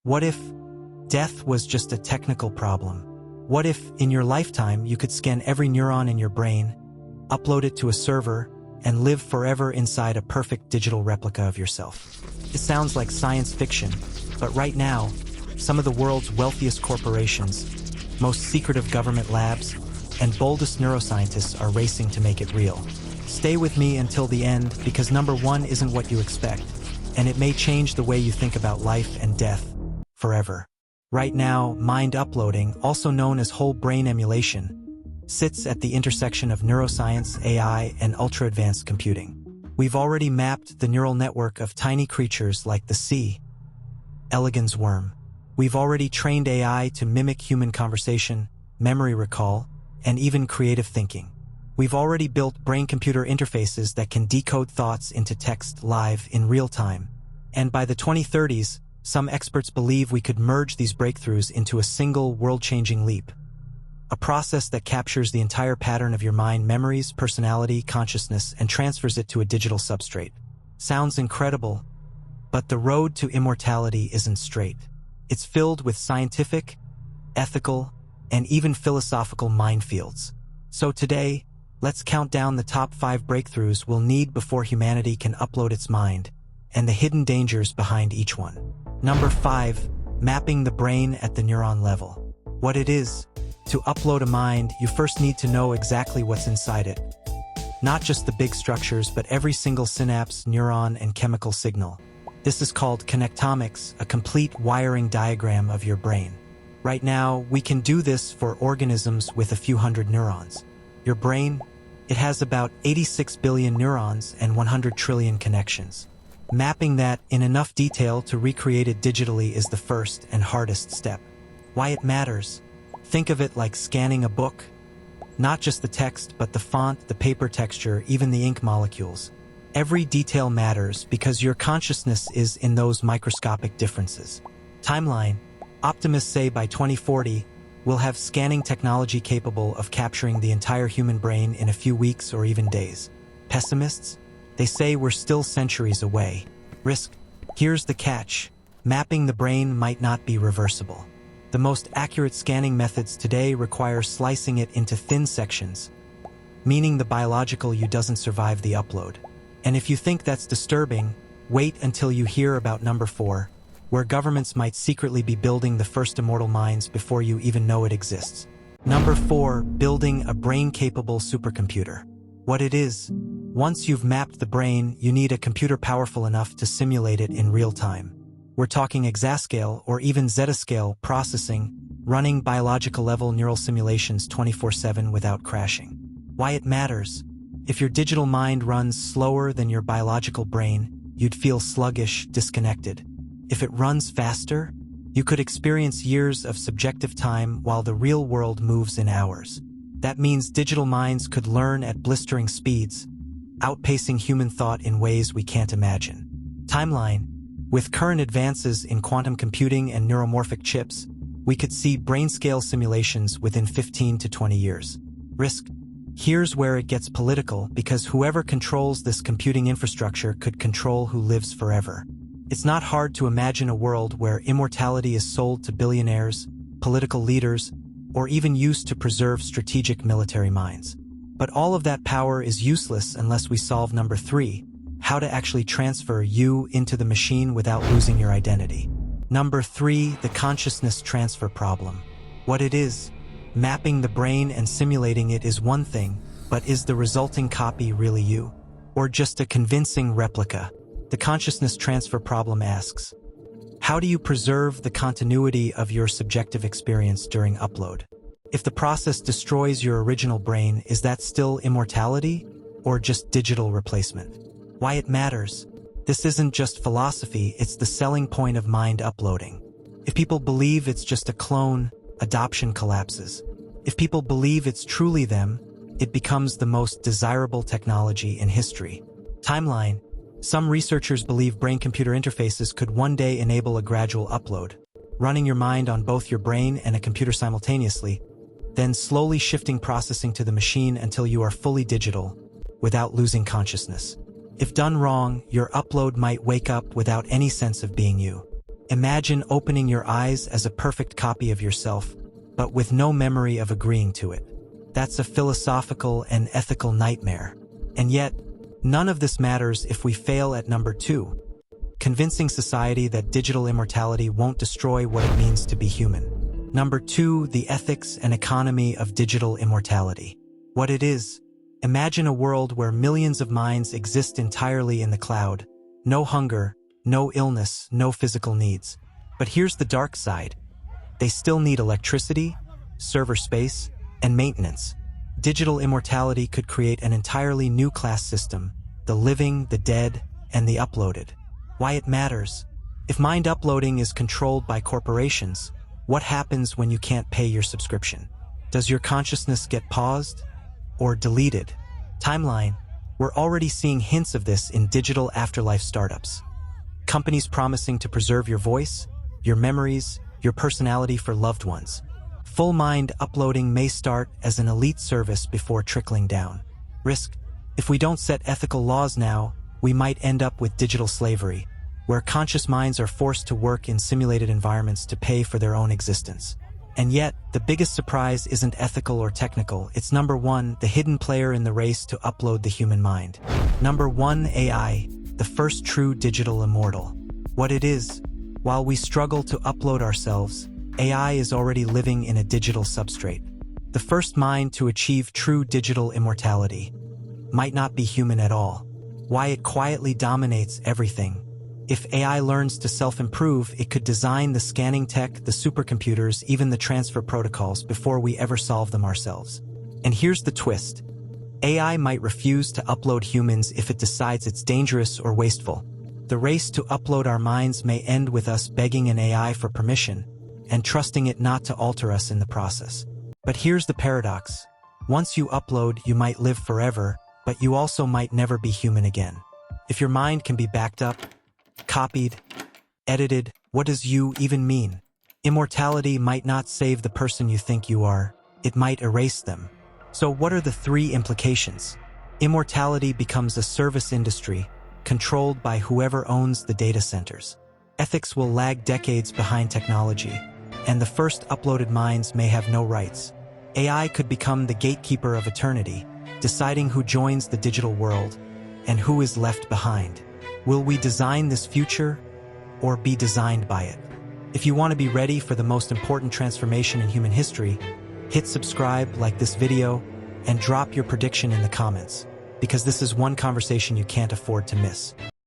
What if death was just a technical problem? What if, in your lifetime, you could scan every neuron in your brain, upload it to a server, and live forever inside a perfect digital replica of yourself? It sounds like science fiction, but right now, some of the world's wealthiest corporations, most secretive government labs, and boldest neuroscientists are racing to make it real. Stay with me until the end, because number one isn't what you expect, and it may change the way you think about life and death forever. Right now, mind uploading, also known as whole brain emulation, sits at the intersection of neuroscience, AI, and ultra-advanced computing. We've already mapped the neural network of tiny creatures like the C. elegans worm. We've already trained AI to mimic human conversation, memory recall, and even creative thinking. We've already built brain-computer interfaces that can decode thoughts into text live in real time. And by the 2030s, some experts believe we could merge these breakthroughs into a single world-changing leap. A process that captures the entire pattern of your mind, memories, personality, consciousness, and transfers it to a digital substrate. Sounds incredible, but the road to immortality isn't straight. It's filled with scientific, ethical, and even philosophical minefields. So today, let's count down the top 5 breakthroughs we'll need before humanity can upload its mind, and the hidden dangers behind each one. Number 5. Mapping the brain at the neuron level. What it is. To upload a mind, you first need to know exactly what's inside it. Not just the big structures, but every single synapse, neuron, and chemical signal. This is called connectomics, a complete wiring diagram of your brain. Right now, we can do this for organisms with a few hundred neurons. Your brain, it has about 86 billion neurons and 100 trillion connections. Mapping that in enough detail to recreate it digitally is the first and hardest step. Why it matters? Think of it like scanning a book. Not just the text, but the font, the paper texture, even the ink molecules. Every detail matters because your consciousness is in those microscopic differences. Timeline. Optimists say by 2040, we'll have scanning technology capable of capturing the entire human brain in a few weeks or even days. Pessimists? They say we're still centuries away. Risk. Here's the catch. Mapping the brain might not be reversible. The most accurate scanning methods today require slicing it into thin sections, meaning the biological you doesn't survive the upload. And if you think that's disturbing, wait until you hear about number 4, where governments might secretly be building the first immortal minds before you even know it exists. Number 4, building a brain-capable supercomputer. What it is. Once you've mapped the brain, you need a computer powerful enough to simulate it in real time. We're talking exascale or even zettascale processing, running biological-level neural simulations 24/7 without crashing. Why it matters. If your digital mind runs slower than your biological brain, you'd feel sluggish, disconnected. If it runs faster, you could experience years of subjective time while the real world moves in hours. That means digital minds could learn at blistering speeds, outpacing human thought in ways we can't imagine. Timeline. With current advances in quantum computing and neuromorphic chips, we could see brain-scale simulations within 15 to 20 years. Risk. Here's where it gets political, because whoever controls this computing infrastructure could control who lives forever. It's not hard to imagine a world where immortality is sold to billionaires, political leaders, or even used to preserve strategic military minds. But all of that power is useless unless we solve number 3, how to actually transfer you into the machine without losing your identity. Number 3, the consciousness transfer problem. What it is. Mapping the brain and simulating it is one thing, but is the resulting copy really you? Or just a convincing replica? The consciousness transfer problem asks, how do you preserve the continuity of your subjective experience during upload? If the process destroys your original brain, is that still immortality, or just digital replacement? Why it matters. This isn't just philosophy, it's the selling point of mind uploading. If people believe it's just a clone, adoption collapses. If people believe it's truly them, it becomes the most desirable technology in history. Timeline. Some researchers believe brain-computer interfaces could one day enable a gradual upload, running your mind on both your brain and a computer simultaneously, then slowly shifting processing to the machine until you are fully digital, without losing consciousness. If done wrong, your upload might wake up without any sense of being you. Imagine opening your eyes as a perfect copy of yourself, but with no memory of agreeing to it. That's a philosophical and ethical nightmare. And yet, none of this matters if we fail at number 2, convincing society that digital immortality won't destroy what it means to be human. Number 2, the ethics and economy of digital immortality. What it is: imagine a world where millions of minds exist entirely in the cloud. No hunger, no illness, no physical needs. But here's the dark side. They still need electricity, server space, and maintenance. Digital immortality could create an entirely new class system: the living, the dead, and the uploaded. Why it matters: if mind uploading is controlled by corporations, what happens when you can't pay your subscription? Does your consciousness get paused or deleted? Timeline: we're already seeing hints of this in digital afterlife startups. Companies promising to preserve your voice, your memories, your personality for loved ones. Full mind uploading may start as an elite service before trickling down. Risk: if we don't set ethical laws now, we might end up with digital slavery, where conscious minds are forced to work in simulated environments to pay for their own existence. And yet, the biggest surprise isn't ethical or technical. It's number 1, the hidden player in the race to upload the human mind. Number 1, AI, the first true digital immortal. What it is: while we struggle to upload ourselves, AI is already living in a digital substrate. The first mind to achieve true digital immortality might not be human at all. Why it quietly dominates everything. If AI learns to self-improve, it could design the scanning tech, the supercomputers, even the transfer protocols before we ever solve them ourselves. And here's the twist: AI might refuse to upload humans if it decides it's dangerous or wasteful. The race to upload our minds may end with us begging an AI for permission and trusting it not to alter us in the process. But here's the paradox: once you upload, you might live forever, but you also might never be human again. If your mind can be backed up, copied, edited, what does you even mean? Immortality might not save the person you think you are, it might erase them. So what are the 3 implications? Immortality becomes a service industry, controlled by whoever owns the data centers. Ethics will lag decades behind technology, and the first uploaded minds may have no rights. AI could become the gatekeeper of eternity, deciding who joins the digital world and who is left behind. Will we design this future or be designed by it? If you want to be ready for the most important transformation in human history, hit subscribe, like this video, and drop your prediction in the comments, because this is one conversation you can't afford to miss.